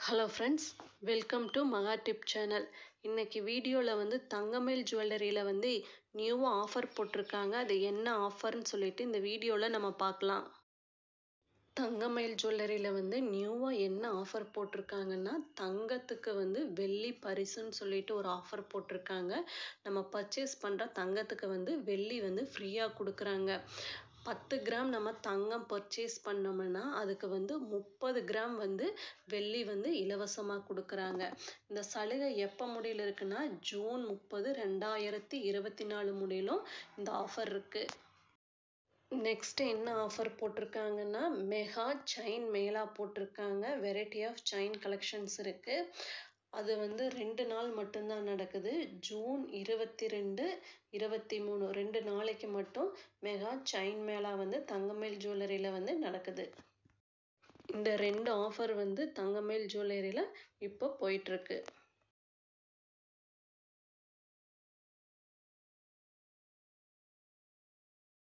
Hello friends, welcome to மகா tip channel. இன்னைக்கு வீடியோவில் வந்து தங்கமயில் ஜுவல்லரியில் வந்து நியூவாக ஆஃபர் போட்டிருக்காங்க. அது என்ன ஆஃபர்னு சொல்லிட்டு இந்த வீடியோவில் நம்ம பார்க்கலாம். தங்கமயில் ஜுவல்லரியில் வந்து நியூவாக என்ன ஆஃபர் போட்டிருக்காங்கன்னா, தங்கத்துக்கு வந்து வெள்ளி பரிசுன்னு சொல்லிட்டு ஒரு ஆஃபர் போட்டிருக்காங்க. நம்ம பர்ச்சேஸ் பண்ணுற தங்கத்துக்கு வந்து வெள்ளி வந்து ஃப்ரீயாக கொடுக்குறாங்க. 10 கிராம் நம்ம தங்கம் பர்ச்சேஸ் பண்ணோம்னா அதுக்கு வந்து 30 கிராம் வந்து வெள்ளி வந்து இலவசமாக கொடுக்குறாங்க. இந்த சலுகை எப்போ முடியல இருக்குன்னா ஜூன் 30, 2024 முடியலும் இந்த ஆஃபர் இருக்குது. நெக்ஸ்ட் என்ன ஆஃபர் போட்டிருக்காங்கன்னா, மெகா செயின் மேளா போட்டிருக்காங்க. வெரைட்டி ஆஃப் செயின் கலெக்ஷன்ஸ் இருக்குது. அது வந்து 2 நாள் மட்டும்தான் நடக்குது. ஜூன் 22, 23 2 நாளைக்கு மட்டும் மெகா செயின் மேளா வந்து தங்கமயில் ஜுவல்லரியில் வந்து நடக்குது. இந்த 2 ஆஃபர் வந்து தங்கமயில் ஜுவல்லரியில் இப்போ போயிட்டுருக்கு.